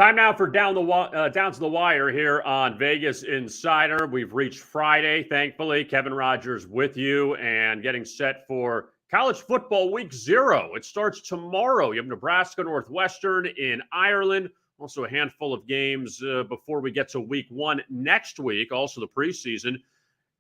Time now for down to the wire here on Vegas Insider. We've reached Friday, thankfully. Kevin Rogers with you and getting set for college football week 0. It starts tomorrow. You have Nebraska Northwestern in Ireland. Also a handful of games before we get to week 1 next week. Also the preseason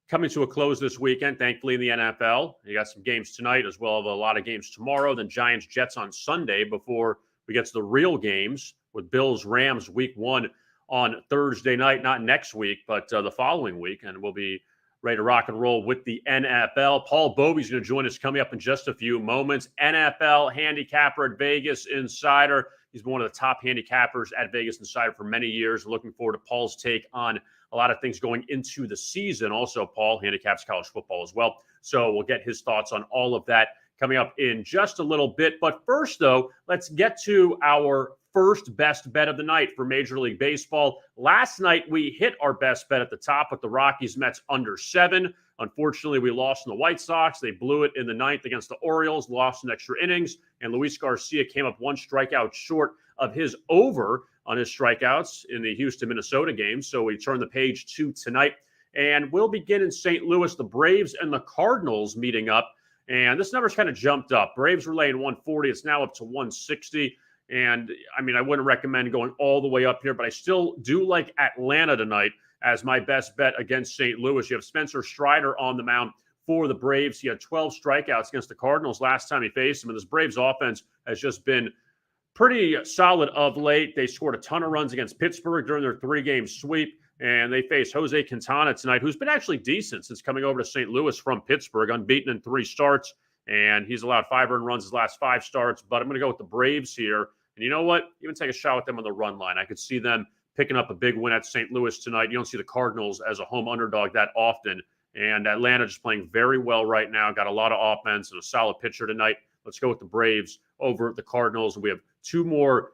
coming to a close this weekend, thankfully, in the NFL. You got some games tonight as well as a lot of games tomorrow. Then Giants-Jets on Sunday before we get to the real games with Bills-Rams week 1 on Thursday night, not next week, but the following week. And we'll be ready to rock and roll with the NFL. Paul Bovi is going to join us coming up in just a few moments. NFL handicapper at Vegas Insider. He's been one of the top handicappers at Vegas Insider for many years. Looking forward to Paul's take on a lot of things going into the season. Also, Paul handicaps college football as well. So we'll get his thoughts on all of that coming up in just a little bit. But first, though, let's get to our first best bet of the night for Major League Baseball. Last night, we hit our best bet at the top with the Rockies-Mets under 7. Unfortunately, we lost in the White Sox. They blew it in the 9th against the Orioles, lost in extra innings, and Luis Garcia came up 1 strikeout short of his over on his strikeouts in the Houston-Minnesota game. So we turn the page to tonight, and we'll begin in St. Louis. The Braves and the Cardinals meeting up, and this number's kind of jumped up. Braves were laying 140. It's now up to 160. And, I mean, I wouldn't recommend going all the way up here, but I still do like Atlanta tonight as my best bet against St. Louis. You have Spencer Strider on the mound for the Braves. He had 12 strikeouts against the Cardinals last time he faced them, and this Braves offense has just been pretty solid of late. They scored a ton of runs against Pittsburgh during their 3-game sweep, and they face Jose Quintana tonight, who's been actually decent since coming over to St. Louis from Pittsburgh, unbeaten in 3 starts, and he's allowed 5 earned runs his last 5 starts. But I'm going to go with the Braves here. And you know what? Even take a shot with them on the run line. I could see them picking up a big win at St. Louis tonight. You don't see the Cardinals as a home underdog that often. And Atlanta just playing very well right now. Got a lot of offense and a solid pitcher tonight. Let's go with the Braves over the Cardinals. We have 2 more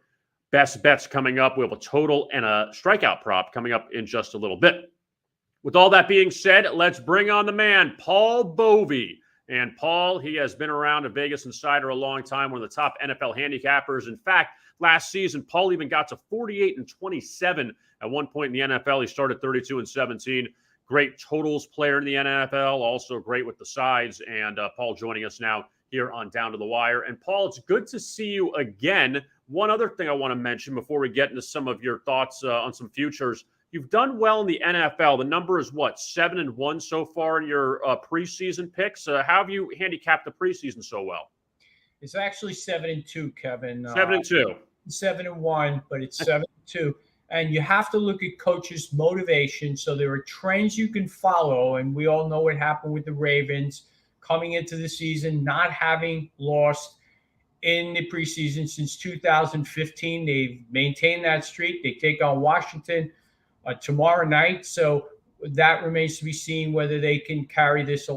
best bets coming up. We have a total and a strikeout prop coming up in just a little bit. With all that being said, let's bring on the man, Paul Bovi. And Paul, he has been around a Vegas Insider a long time, one of the top NFL handicappers. In fact, last season, Paul even got to 48-27 at one point in the NFL. He started 32-17. Great totals player in the NFL, also great with the sides. And Paul joining us now here on Down to the Wire. And Paul, it's good to see you again. One other thing I want to mention before we get into some of your thoughts on some futures. You've done well in the NFL. The number is what, 7-1 so far in your preseason picks? How have you handicapped the preseason so well? It's actually 7-2, Kevin. 7-2. 7-1, but it's 7-2. And you have to look at coaches' motivation. So there are trends you can follow. And we all know what happened with the Ravens coming into the season, not having lost in the preseason since 2015. They've maintained that streak. They take on Washington tomorrow night. So that remains to be seen whether they can carry this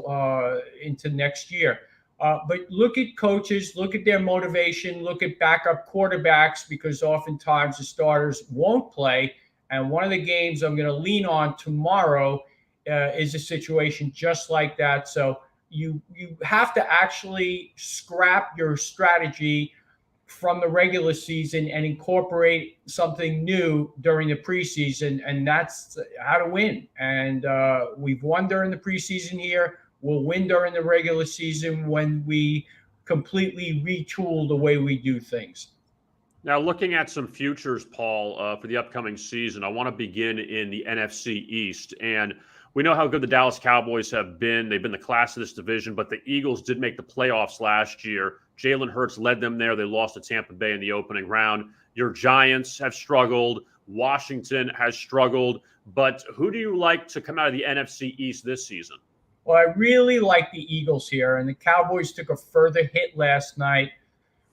into next year. But look at coaches, look at their motivation, look at backup quarterbacks, because oftentimes the starters won't play. And one of the games I'm going to lean on tomorrow is a situation just like that. So you have to actually scrap your strategy from the regular season and incorporate something new during the preseason, and that's how to win. And we've won during the preseason here. We'll win during the regular season when we completely retool the way we do things. Now, looking at some futures, Paul, for the upcoming season, I want to begin in the NFC East. And we know how good the Dallas Cowboys have been. They've been the class of this division, but the Eagles did make the playoffs last year. Jalen Hurts led them there. They lost to Tampa Bay in the opening round. Your Giants have struggled. Washington has struggled. But who do you like to come out of the NFC East this season? Well, I really like the Eagles here, and the Cowboys took a further hit last night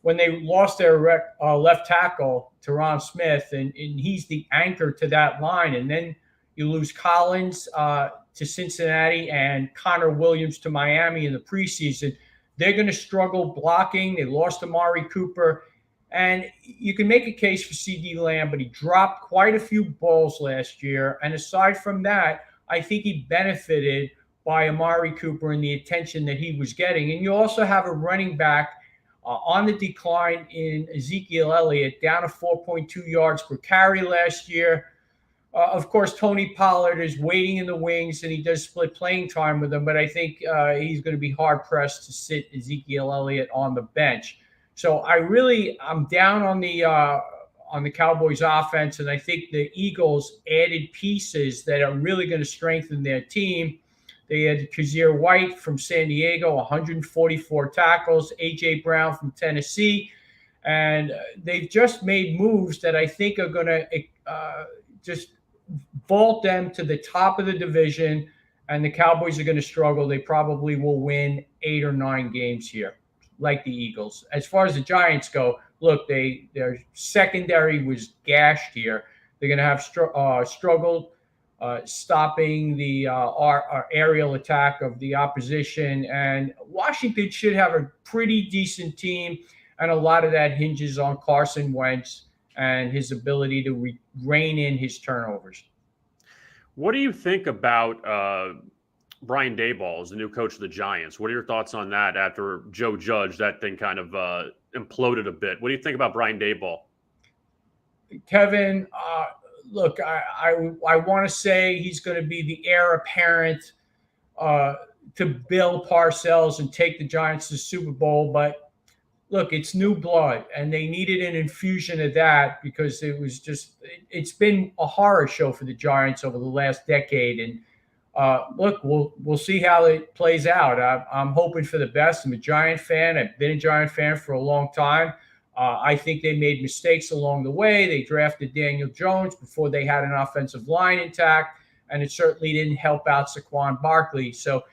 when they lost their left tackle, Tyron Smith, and he's the anchor to that line. And then you lose Collins to Cincinnati and Connor Williams to Miami in the preseason. They're going to struggle blocking. They lost Amari Cooper. And you can make a case for CeeDee Lamb, but he dropped quite a few balls last year. And aside from that, I think he benefited by Amari Cooper and the attention that he was getting. And you also have a running back on the decline in Ezekiel Elliott, down to 4.2 yards per carry last year. Of course, Tony Pollard is waiting in the wings, and he does split playing time with him, but I think he's going to be hard-pressed to sit Ezekiel Elliott on the bench. So I'm down on the Cowboys offense, and I think the Eagles added pieces that are really going to strengthen their team. They had Kazir White from San Diego, 144 tackles, A.J. Brown from Tennessee, and they've just made moves that I think are going to just vault them to the top of the division, and the Cowboys are going to struggle. They probably will win 8 or 9 games here, like the Eagles. As far as the Giants go, look, their secondary was gashed here. They're going to have struggled stopping the our aerial attack of the opposition. And Washington should have a pretty decent team, and a lot of that hinges on Carson Wentz and his ability to rein in his turnovers. What do you think about Brian Daboll as the new coach of the Giants? What are your thoughts on that after Joe Judge? That thing kind of imploded a bit. What do you think about Brian Daboll? Kevin, look, I want to say he's going to be the heir apparent to Bill Parcells and take the Giants to the Super Bowl. But look, it's new blood, and they needed an infusion of that because it's been a horror show for the Giants over the last decade. And look, we'll see how it plays out. I'm hoping for the best. I'm a Giant fan. I've been a Giant fan for a long time. I think they made mistakes along the way. They drafted Daniel Jones before they had an offensive line intact, and it certainly didn't help out Saquon Barkley. So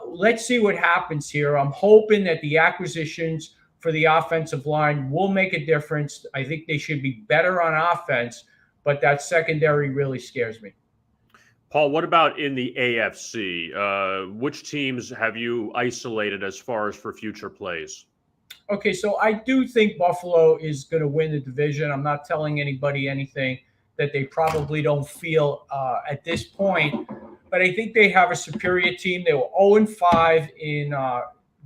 let's see what happens here. I'm hoping that the acquisitions for the offensive line will make a difference. I think they should be better on offense, but that secondary really scares me. Paul, what about in the AFC? Which teams have you isolated as far as for future plays? Okay, so I do think Buffalo is going to win the division. I'm not telling anybody anything that they probably don't feel at this point, but I think they have a superior team. They were 0-5 in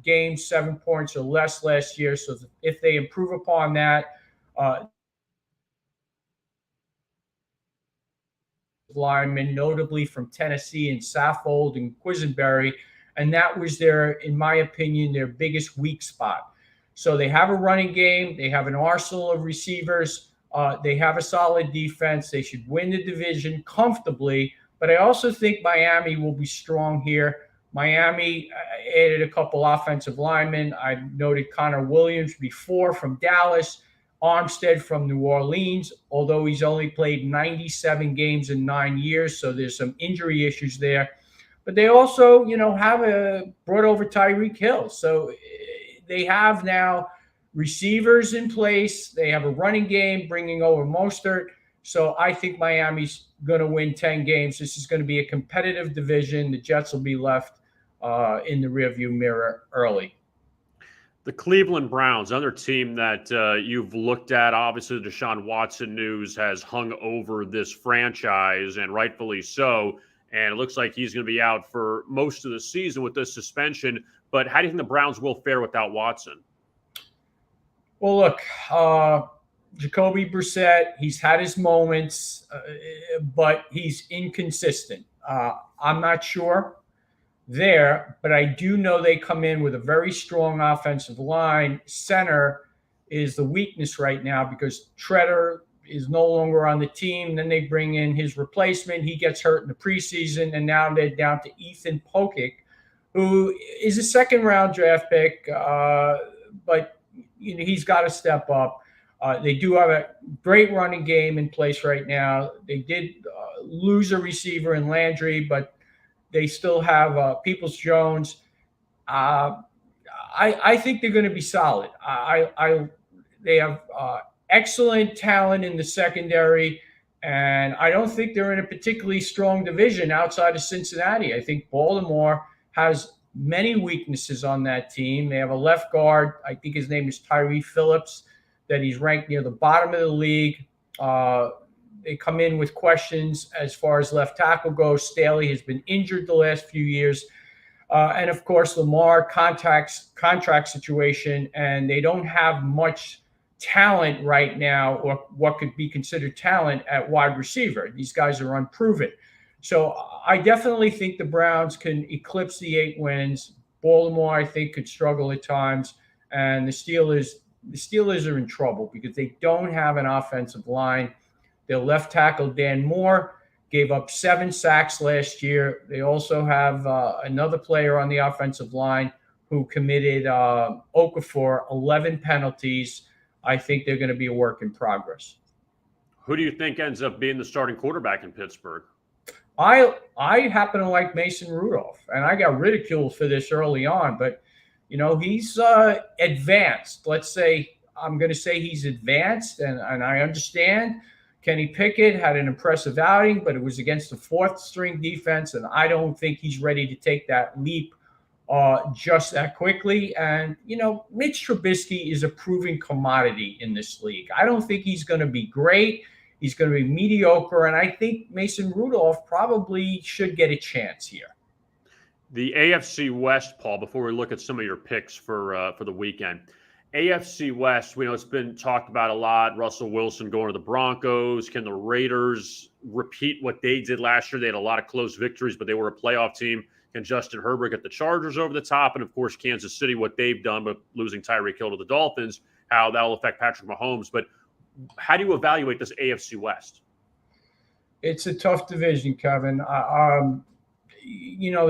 games, 7 points or less last year. So if they improve upon that, linemen, notably from Tennessee and Saffold and Quisenberry, and that was in my opinion, their biggest weak spot. So they have a running game. They have an arsenal of receivers. They have a solid defense. They should win the division comfortably. But I also think Miami will be strong here. Miami added a couple offensive linemen. I noted Connor Williams before from Dallas, Armstead from New Orleans, although he's only played 97 games in 9 years. So there's some injury issues there. But they also, have brought over Tyreek Hill. So they have now receivers in place. They have a running game, bringing over Mostert. So I think Miami's going to win 10 games. This is going to be a competitive division. The Jets will be left in the rearview mirror early. The Cleveland Browns, another team that you've looked at. Obviously, the Deshaun Watson news has hung over this franchise, and rightfully so. And it looks like he's going to be out for most of the season with this suspension. But how do you think the Browns will fare without Watson? Well, look, Jacoby Brissett, he's had his moments, but he's inconsistent. I'm not sure there, but I do know they come in with a very strong offensive line. Center is the weakness right now because Treader is no longer on the team. Then they bring in his replacement. He gets hurt in the preseason, and now they're down to Ethan Pokic, who is a second-round draft pick, but he's got to step up. They do have a great running game in place right now. They did lose a receiver in Landry, but they still have Peoples-Jones. I think they're going to be solid. They have excellent talent in the secondary, and I don't think they're in a particularly strong division outside of Cincinnati. I think Baltimore has many weaknesses on that team. They have a left guard. I think his name is Tyree Phillips, that he's ranked near the bottom of the league. They come in with questions as far as left tackle goes. Staley has been injured the last few years. And of course, Lamar contract situation, and they don't have much talent right now, or what could be considered talent at wide receiver. These guys are unproven. So I definitely think the Browns can eclipse the 8 wins. Baltimore, I think, could struggle at times, and the Steelers are in trouble because they don't have an offensive line. Their left tackle, Dan Moore, gave up 7 sacks last year. They also have another player on the offensive line who committed Okafor 11 penalties. I think they're going to be a work in progress. Who do you think ends up being the starting quarterback in Pittsburgh? I happen to like Mason Rudolph, and I got ridiculed for this early on, but he's advanced. Let's say I'm going to say he's advanced, and I understand. Kenny Pickett had an impressive outing, but it was against the 4th-string defense, and I don't think he's ready to take that leap just that quickly. And, Mitch Trubisky is a proven commodity in this league. I don't think he's going to be great. He's going to be mediocre, and I think Mason Rudolph probably should get a chance here. The AFC West, Paul, before we look at some of your picks for the weekend. AFC West, we know it's been talked about a lot. Russell Wilson going to the Broncos. Can the Raiders repeat what they did last year? They had a lot of close victories, but they were a playoff team. Can Justin Herbert get the Chargers over the top? And, of course, Kansas City, what they've done, but losing Tyreek Hill to the Dolphins, how that will affect Patrick Mahomes. But how do you evaluate this AFC West? It's a tough division, Kevin. The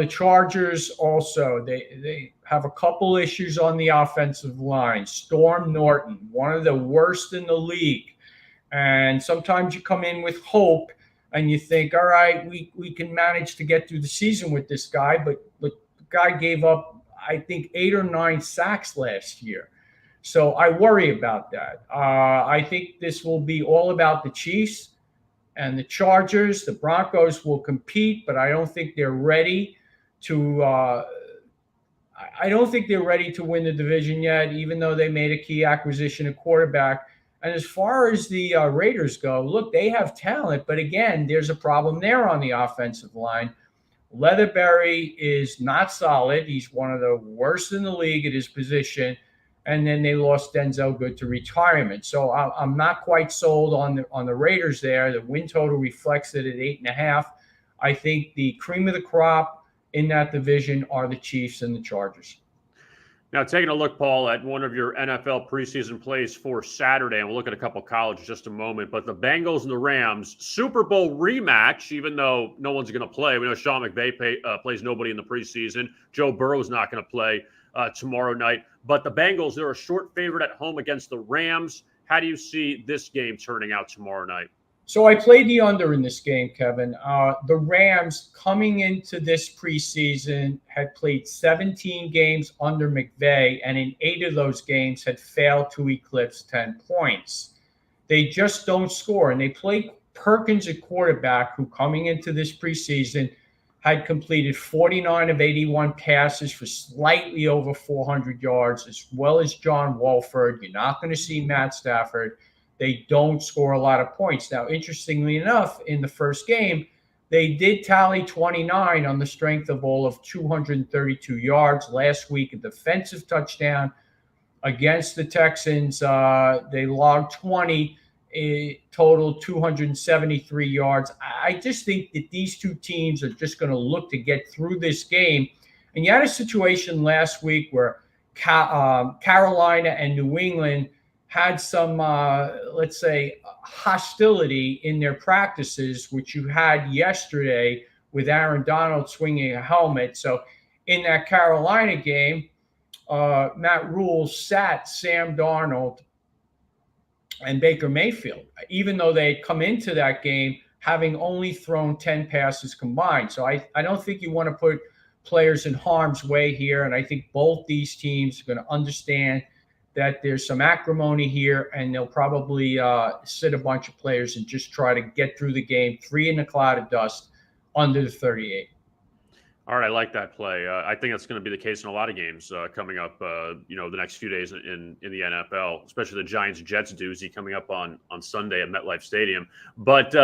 Chargers also, they have a couple issues on the offensive line. Storm Norton, one of the worst in the league. And sometimes you come in with hope and you think, all right, we can manage to get through the season with this guy. But the guy gave up, I think, 8 or 9 sacks last year. So I worry about that. I think this will be all about the Chiefs and the Chargers. The Broncos will compete, but I don't think they're ready to win the division yet, even though they made a key acquisition at quarterback. And as far as the Raiders go, look, they have talent, but again, there's a problem there on the offensive line. Leatherberry is not solid. He's one of the worst in the league at his position. And then they lost Denzel Good to retirement. So I'm not quite sold on the Raiders there. The win total reflects it at 8.5. I think the cream of the crop in that division are the Chiefs and the Chargers. Now, taking a look, Paul, at one of your NFL preseason plays for Saturday, and we'll look at a couple college in just a moment, but the Bengals and the Rams Super Bowl rematch, even though no one's going to play. We know Sean McVay plays nobody in the preseason. Joe Burrow's not going to play tomorrow night. But the Bengals, they're a short favorite at home against the Rams. How do you see this game turning out tomorrow night? So I played the under in this game, Kevin. The Rams, coming into this preseason, had played 17 games under McVay, and in 8 of those games had failed to eclipse 10 points. They just don't score, and they played Perkins at quarterback, who coming into this preseason had completed 49 of 81 passes for slightly over 400 yards, as well as John Wolford. You're not going to see Matt Stafford. They don't score a lot of points. Now, interestingly enough, in the first game, they did tally 29 on the strength of all of 232 yards. Last week, a defensive touchdown against the Texans. They logged 20, total 273 yards. I just think that these two teams are just going to look to get through this game. And you had a situation last week where Carolina and New England had some, let's say, hostility in their practices, which you had yesterday with Aaron Donald swinging a helmet. So in that Carolina game, Matt Rule sat Sam Darnold and Baker Mayfield, even though they had come into that game having only thrown 10 passes combined. So I don't think you want to put players in harm's way here. And I think both these teams are going to understand that there's some acrimony here, and they'll probably sit a bunch of players and just try to get through the game, 3 in a cloud of dust, under the 38. All right, I like that play. I think that's going to be the case in a lot of games coming up, the next few days in the NFL, especially the Giants-Jets doozy coming up on Sunday at MetLife Stadium. But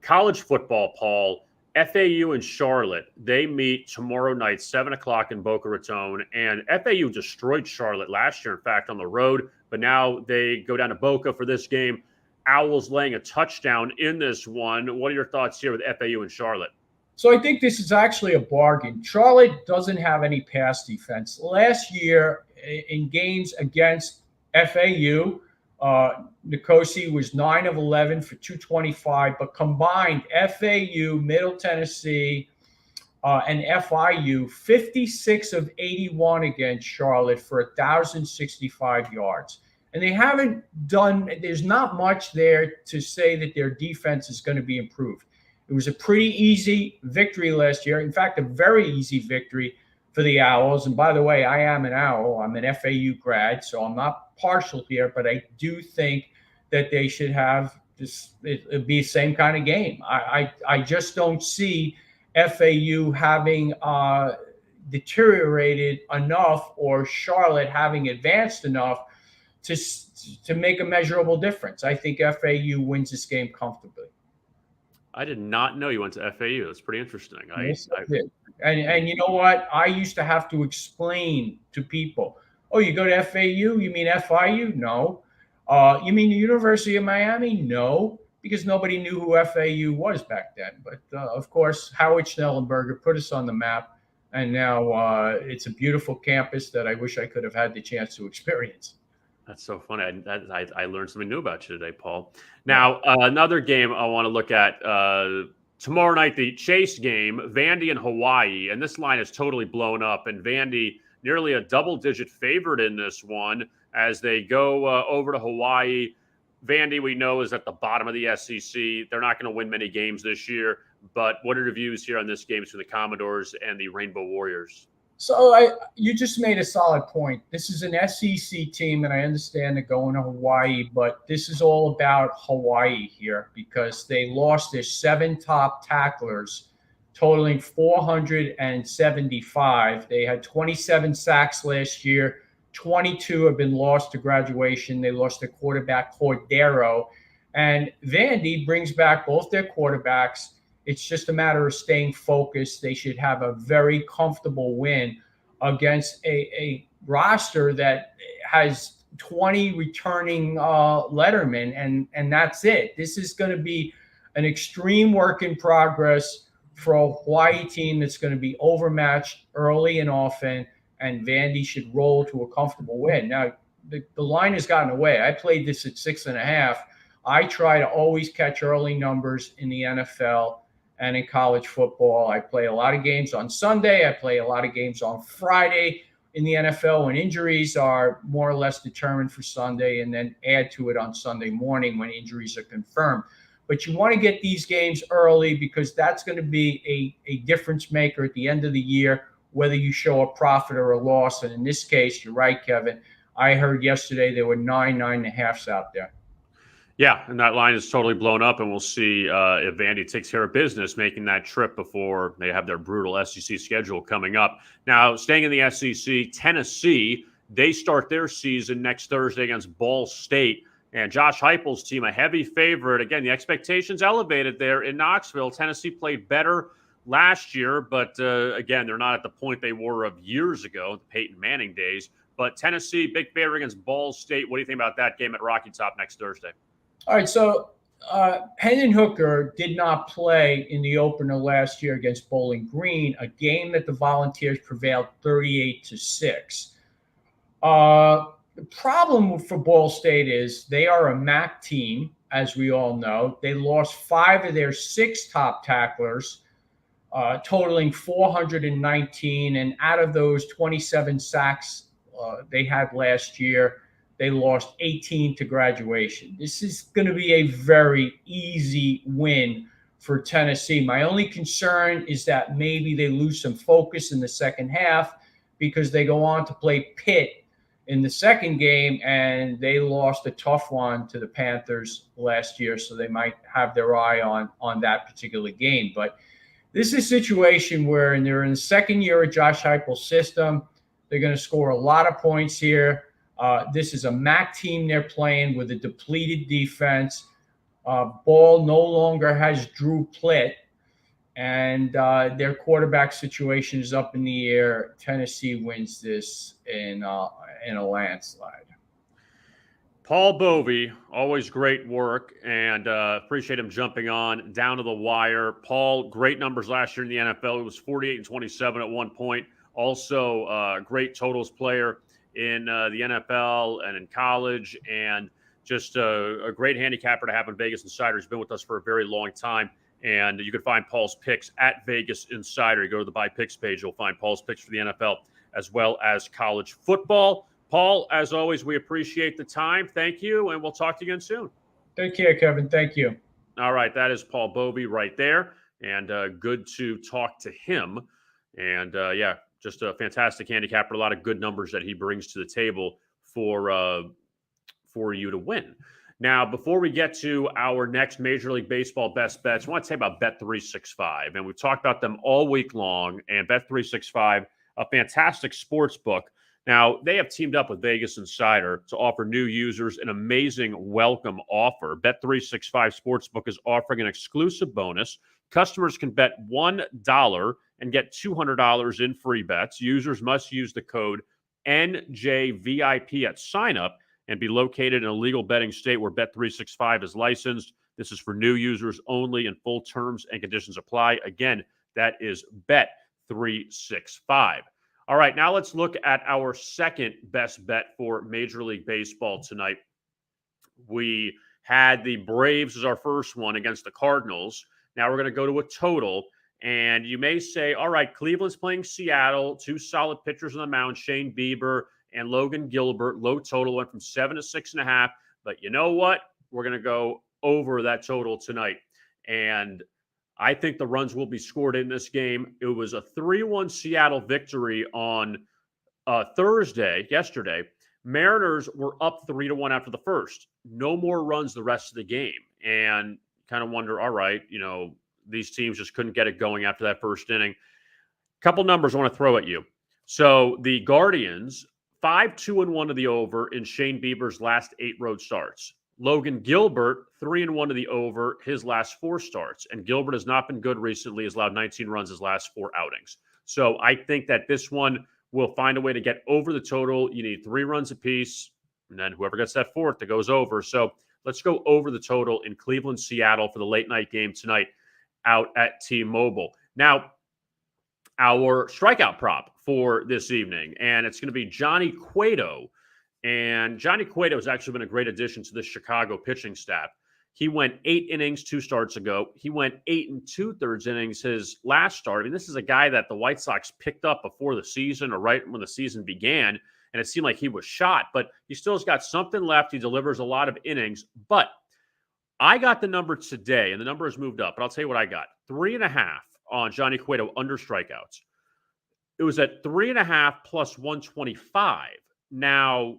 college football, Paul, FAU and Charlotte, they meet tomorrow night, 7 o'clock in Boca Raton. And FAU destroyed Charlotte last year, in fact, on the road. But now they go down to Boca for this game. Owls laying a touchdown in this one. What are your thoughts here with FAU and Charlotte? So I think this is actually a bargain. Charlotte doesn't have any pass defense. Last year in games against FAU, Nicosi was 9 of 11 for 225, but combined FAU, Middle Tennessee, and FIU, 56 of 81 against Charlotte for 1,065 yards. And they haven't done, there's not much there to say that their defense is going to be improved. It was a pretty easy victory last year. In fact, a very easy victory for the Owls. And by the way, I am an Owl. I'm an FAU grad, so I'm not partial here, but I do think that they should have this, it'd be the same kind of game. I just don't see FAU having deteriorated enough or Charlotte having advanced enough to make a measurable difference. I think FAU wins this game comfortably. I did not know you went to FAU. That's pretty interesting. Yes, I did. And you know what? I used to have to explain to people, oh, you go to FAU? You mean FIU? No. You mean the University of Miami? No, because nobody knew who FAU was back then. But, of course, Howard Schnellenberger put us on the map, and now it's a beautiful campus that I wish I could have had the chance to experience. That's so funny. I learned something new about you today, Paul. Now, another game I want to look at tomorrow night, the Chase game, Vandy and Hawaii. And this line is totally blown up. And Vandy, nearly a double-digit favorite in this one as they go over to Hawaii. Vandy, we know, is at the bottom of the SEC. They're not going to win many games this year. But what are your views here on this game between the Commodores and the Rainbow Warriors? So you just made a solid point. This is an SEC team, and I understand they're going to Hawaii, but this is all about Hawaii here because they lost their 7 top tacklers, totaling 475. They had 27 sacks last year. 22 have been lost to graduation. They lost their quarterback, Cordero. And Vandy brings back both their quarterbacks. It's just a matter of staying focused. They should have a very comfortable win against a roster that has 20 returning lettermen, and that's it. This is going to be an extreme work in progress for a Hawaii team that's going to be overmatched early and often, and Vandy should roll to a comfortable win. Now, the line has gotten away. I played this at 6.5. I try to always catch early numbers in the NFL and in college football. I play a lot of games on Sunday. I play a lot of games on Friday in the NFL when injuries are more or less determined for Sunday, and then add to it on Sunday morning when injuries are confirmed. But you want to get these games early because that's going to be a difference maker at the end of the year, whether you show a profit or a loss. And in this case, you're right, Kevin. I heard yesterday there were 9.5s out there. Yeah, and that line is totally blown up, and we'll see if Vandy takes care of business making that trip before they have their brutal SEC schedule coming up. Now, staying in the SEC, Tennessee, they start their season next Thursday against Ball State. And Josh Heupel's team, a heavy favorite. Again, the expectations elevated there in Knoxville. Tennessee played better last year, but again, they're not at the point they were of years ago, the Peyton Manning days. But Tennessee, big favorite against Ball State. What do you think about that game at Rocky Top next Thursday? All right, so Hayden Hooker did not play in the opener last year against Bowling Green, a game that the Volunteers prevailed 38-6. The problem for Ball State is they are a MAC team, as we all know. They lost 5 of their 6 top tacklers, totaling 419, and out of those 27 sacks they had last year, they lost 18 to graduation. This is going to be a very easy win for Tennessee. My only concern is that maybe they lose some focus in the second half because they go on to play Pitt in the second game, and they lost a tough one to the Panthers last year, so they might have their eye on that particular game. But this is a situation where they're in the second year of Josh Heupel's system. They're going to score a lot of points here. This is a MAC team they're playing with a depleted defense. Ball no longer has Drew Plitt. and their quarterback situation is up in the air. Tennessee wins this in a landslide. Paul Bovi, always great work, and appreciate him jumping on down to the wire. Paul, great numbers last year in the NFL. He was 48 and 27 at one point. Also, great totals player in the NFL and in college, and just a great handicapper to have in Vegas Insider. He's been with us for a very long time. And you can find Paul's picks at Vegas Insider. You go to the Buy Picks page, you'll find Paul's picks for the NFL as well as college football. Paul, as always, we appreciate the time. Thank you, and we'll talk to you again soon. Take care, Kevin. Thank you. All right, that is Paul Bovi right there, and good to talk to him. And, yeah, just a fantastic handicapper, a lot of good numbers that he brings to the table for you to win. Now, before we get to our next Major League Baseball best bets, I want to say about Bet365. And we've talked about them all week long. And Bet365, a fantastic sports book. Now, they have teamed up with Vegas Insider to offer new users an amazing welcome offer. Bet365 Sportsbook is offering an exclusive bonus. Customers can bet $1 and get $200 in free bets. Users must use the code NJVIP at sign-up and be located in a legal betting state where Bet365 is licensed. This is for new users only, and full terms and conditions apply. Again, that is Bet365. All right, now let's look at our second best bet for Major League Baseball tonight. We had the Braves as our first one against the Cardinals. Now we're going to go to a total. And you may say, all right, Cleveland's playing Seattle, two solid pitchers on the mound, Shane Bieber and Logan Gilbert. Low total went from 7 to 6.5. But you know what? We're going to go over that total tonight. And I think the runs will be scored in this game. It was a 3-1 Seattle victory on yesterday. Mariners were up 3-1 after the first. No more runs the rest of the game. And kind of wonder, all right, these teams just couldn't get it going after that first inning. Couple numbers I want to throw at you. So the Guardians, 5-2-1 to the over in Shane Bieber's last 8 road starts. Logan Gilbert, 3-1 to the over his last 4 starts. And Gilbert has not been good recently. He's allowed 19 runs his last 4 outings. So I think that this one will find a way to get over the total. You need 3 runs apiece, and then whoever gets that fourth, it goes over. So let's go over the total in Cleveland, Seattle for the late night game tonight out at T-Mobile. Now, our strikeout prop for this evening, and it's going to be Johnny Cueto. And Johnny Cueto has actually been a great addition to the Chicago pitching staff. He went 8 innings 2 starts ago. He went 8 2/3 innings his last start. I mean, this is a guy that the White Sox picked up before the season or right when the season began, and it seemed like he was shot. But he still has got something left. He delivers a lot of innings. But I got the number today, and the number has moved up. But I'll tell you what I got. 3.5 on Johnny Cueto under strikeouts. It was at 3.5 plus 125. Now,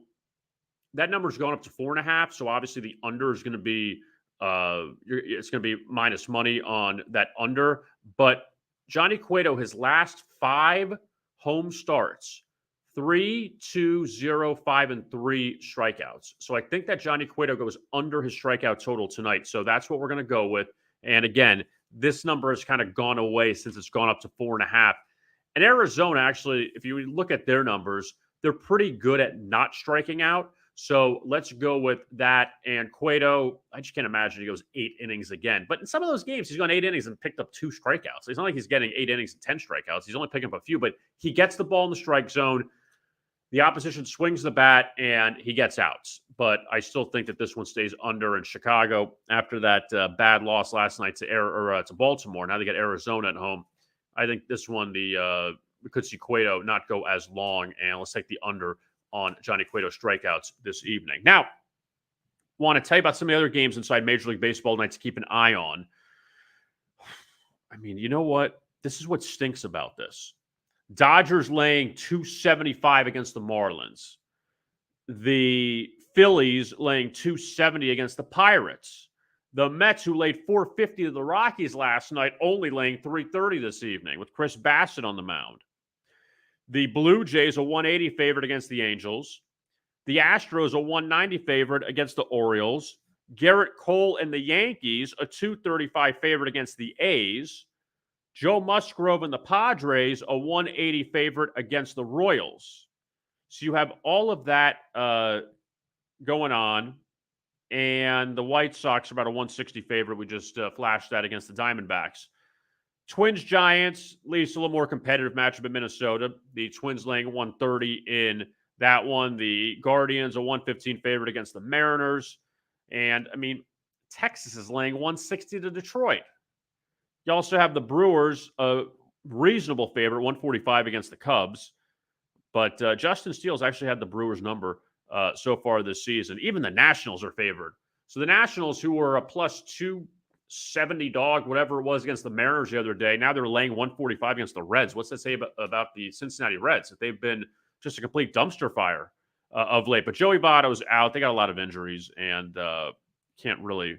that number's going up to 4.5. So obviously the under is going to be it's going to be minus money on that under. But Johnny Cueto, his last 5 home starts, 3, 2, 0, 5, and 3 strikeouts. So I think that Johnny Cueto goes under his strikeout total tonight. So that's what we're going to go with. And again, this number has kind of gone away since it's gone up to 4.5. And Arizona, actually, if you look at their numbers, they're pretty good at not striking out. So let's go with that. And Cueto, I just can't imagine he goes 8 innings again. But in some of those games, he's gone 8 innings and picked up 2 strikeouts. It's not like he's getting 8 innings and 10 strikeouts. He's only picking up a few, but he gets the ball in the strike zone. The opposition swings the bat, and he gets outs. But I still think that this one stays under in Chicago after that bad loss last night to Baltimore. Now they get Arizona at home. I think this one, we could see Cueto not go as long, and let's take the under on Johnny Cueto strikeouts this evening. Now, want to tell you about some of the other games inside Major League Baseball tonight to keep an eye on. I mean, you know what? This is what stinks about this. Dodgers laying 275 against the Marlins. The Phillies laying 270 against the Pirates. The Mets, who laid 450 to the Rockies last night, only laying 330 this evening with Chris Bassett on the mound. The Blue Jays, a 180 favorite against the Angels. The Astros, a 190 favorite against the Orioles. Garrett Cole and the Yankees, a 235 favorite against the A's. Joe Musgrove and the Padres, a 180 favorite against the Royals. So you have all of that going on. And the White Sox are about a 160 favorite. We just flashed that against the Diamondbacks. Twins, Giants, at least a little more competitive matchup in Minnesota. The Twins laying 130 in that one. The Guardians, a 115 favorite against the Mariners. And, I mean, Texas is laying 160 to Detroit. You also have the Brewers, a reasonable favorite, 145 against the Cubs. But Justin Steele's actually had the Brewers number so far this season. Even the Nationals are favored. So the Nationals, who were a plus 270 dog, whatever it was, against the Mariners the other day, now they're laying 145 against the Reds. What's that say about the Cincinnati Reds? That they've been just a complete dumpster fire of late. But Joey Votto's out. They got a lot of injuries and can't really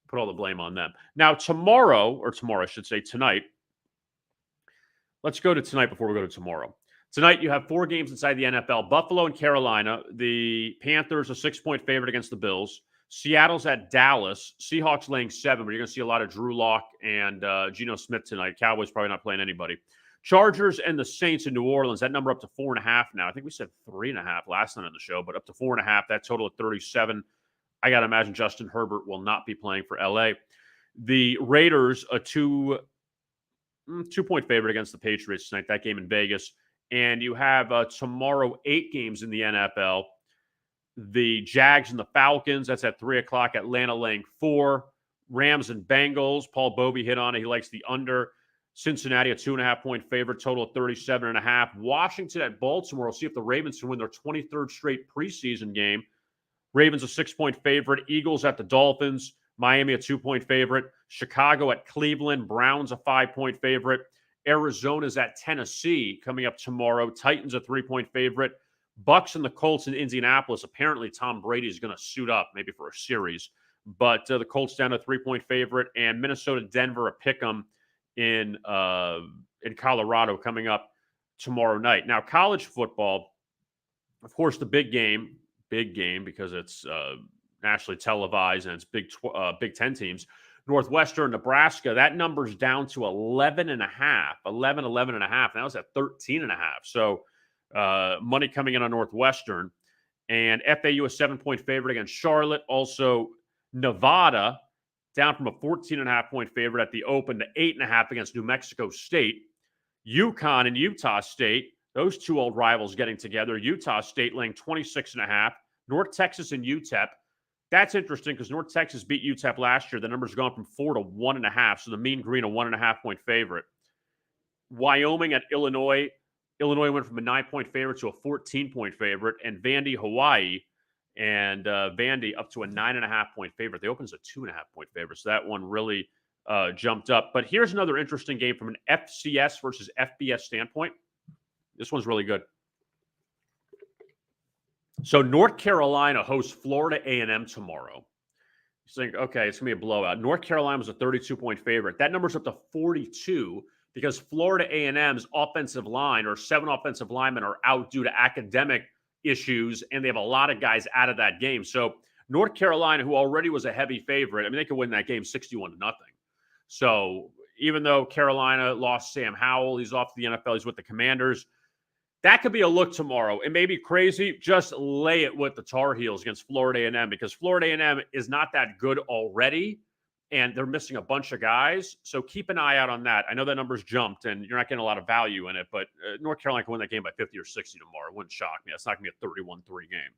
put all the blame on them. Now, tomorrow, I should say tonight. Let's go to tonight before we go to tomorrow. Tonight, you have 4 games inside the NFL. Buffalo and Carolina. The Panthers, a 6-point favorite against the Bills. Seattle's at Dallas. Seahawks laying 7, but you're going to see a lot of Drew Lock and Geno Smith tonight. Cowboys probably not playing anybody. Chargers and the Saints in New Orleans. That number up to 4.5 now. I think we said 3.5 last night on the show, but up to 4.5. That total at 37. I got to imagine Justin Herbert will not be playing for LA. The Raiders, a 2-point favorite against the Patriots tonight. That game in Vegas. And you have tomorrow 8 games in the NFL. The Jags and the Falcons, that's at 3 o'clock. Atlanta laying 4. Rams and Bengals. Paul Bovi hit on it. He likes the under. Cincinnati, a 2.5-point favorite, total of 37.5. Washington at Baltimore. We'll see if the Ravens can win their 23rd straight preseason game. Ravens, a 6-point favorite. Eagles at the Dolphins. Miami, a 2-point favorite. Chicago at Cleveland. Browns, a 5-point favorite. Arizona's at Tennessee coming up tomorrow. Titans, a 3-point favorite. Bucks and the Colts in Indianapolis. Apparently, Tom Brady is going to suit up, maybe for a series. But the Colts down a 3-point favorite. And Minnesota, Denver, a pick'em in Colorado coming up tomorrow night. Now, college football, of course, the big game because it's nationally televised and it's Big 10 teams. Northwestern, Nebraska, that number's down to 11.5. That was at 13.5. So money coming in on Northwestern. And FAU, a 7-point favorite against Charlotte. Also, Nevada, down from a 14.5-point favorite at the Open to 8.5 against New Mexico State. UConn and Utah State, those two old rivals getting together. Utah State laying 26.5. North Texas and UTEP. That's interesting because North Texas beat UTEP last year. The number's gone from 4 to 1.5. So the Mean Green, a 1.5-point favorite. Wyoming at Illinois. Illinois went from a 9-point favorite to a 14-point favorite. And Vandy, Hawaii. And Vandy up to a 9.5-point favorite. They opened as a 2.5-point favorite. So that one really jumped up. But here's another interesting game from an FCS versus FBS standpoint. This one's really good. So North Carolina hosts Florida A&M tomorrow. You think, okay, it's going to be a blowout. North Carolina was a 32-point favorite. That number's up to 42 because Florida A&M's offensive line or 7 offensive linemen are out due to academic issues, and they have a lot of guys out of that game. So North Carolina, who already was a heavy favorite, I mean, they could win that game 61-0. So even though Carolina lost Sam Howell, he's off to the NFL, he's with the Commanders. That could be a look tomorrow. It may be crazy. Just lay it with the Tar Heels against Florida A&M because Florida A&M is not that good already, and they're missing a bunch of guys. So keep an eye out on that. I know that number's jumped, and you're not getting a lot of value in it, but North Carolina can win that game by 50 or 60 tomorrow. It wouldn't shock me. It's not going to be a 31-3 game.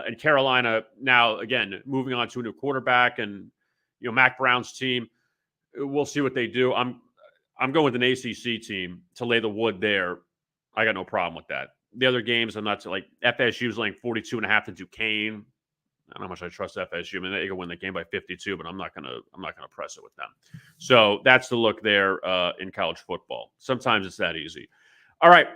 And Carolina now, again, moving on to a new quarterback and, Mac Brown's team. We'll see what they do. I'm going with an ACC team to lay the wood there. I got no problem with that. The other games, I'm not like FSU's laying 42.5 to Duquesne. I don't know how much I trust FSU. I mean, they can win the game by 52, but I'm not gonna press it with them. So that's the look there in college football. Sometimes it's that easy. All right,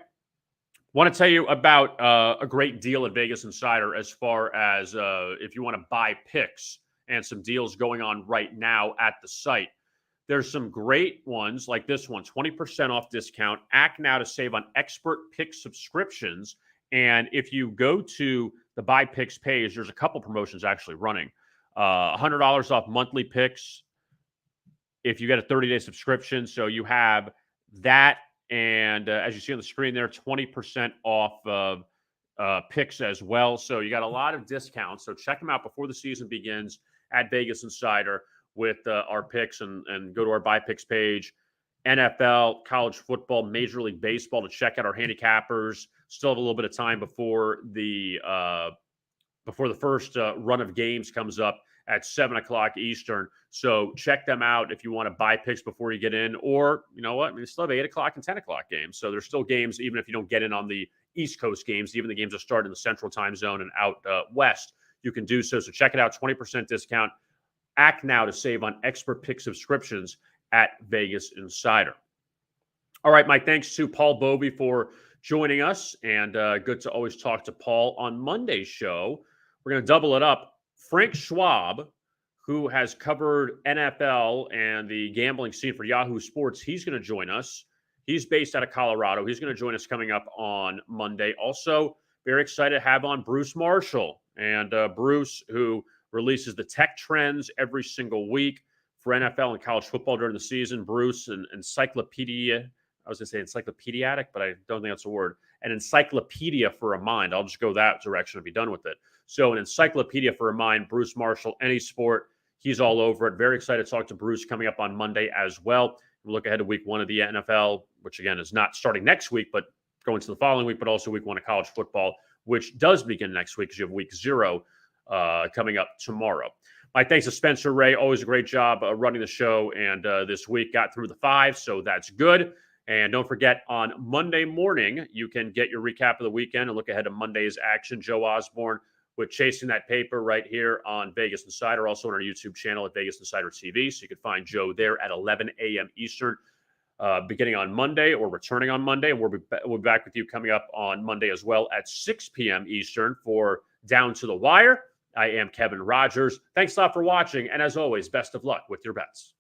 want to tell you about a great deal at Vegas Insider as far as if you want to buy picks and some deals going on right now at the site. There's some great ones like this one, 20% off discount. Act now to save on expert pick subscriptions. And if you go to the Buy Picks page, there's a couple promotions actually running. $100 off monthly picks if you get a 30-day subscription. So you have that. And as you see on the screen there, 20% off of picks as well. So you got a lot of discounts. So check them out before the season begins at Vegas Insider with our picks, and go to our buy picks page. NFL, college football, Major League Baseball to check out our handicappers. Still have a little bit of time before the first run of games comes up at 7 o'clock Eastern. So check them out if you want to buy picks before you get in. Or, you know what? I mean, still have 8 o'clock and 10 o'clock games. So there's still games, even if you don't get in on the East Coast games, even the games that start in the Central Time Zone and out west, you can do so. So check it out, 20% discount. Act now to save on expert pick subscriptions at Vegas Insider. All right, Mike, thanks to Paul Bovi for joining us. And good to always talk to Paul on Monday's show. We're going to double it up. Frank Schwab, who has covered NFL and the gambling scene for Yahoo Sports, he's going to join us. He's based out of Colorado. He's going to join us coming up on Monday. Also, very excited to have on Bruce Marshall. And Bruce, who releases the tech trends every single week for NFL and college football during the season. Bruce, an encyclopedia. I was going to say encyclopedic, but I don't think that's a word. An encyclopedia for a mind. I'll just go that direction and be done with it. So an encyclopedia for a mind, Bruce Marshall, any sport, he's all over it. Very excited to talk to Bruce coming up on Monday as well. We'll look ahead to week 1 of the NFL, which again is not starting next week, but going to the following week, but also week 1 of college football, which does begin next week because you have week 0 coming up tomorrow. My thanks to Spencer Ray. Always a great job running the show. And this week got through the 5, so that's good. And don't forget, on Monday morning, you can get your recap of the weekend and look ahead to Monday's action. Joe Osborne with Chasing That Paper right here on Vegas Insider, also on our YouTube channel at Vegas Insider TV. So you can find Joe there at 11 a.m. Eastern, beginning on Monday or returning on Monday. And we'll be back with you coming up on Monday as well at 6 p.m. Eastern for Down to the Wire. I am Kevin Rogers. Thanks a lot for watching. And as always, best of luck with your bets.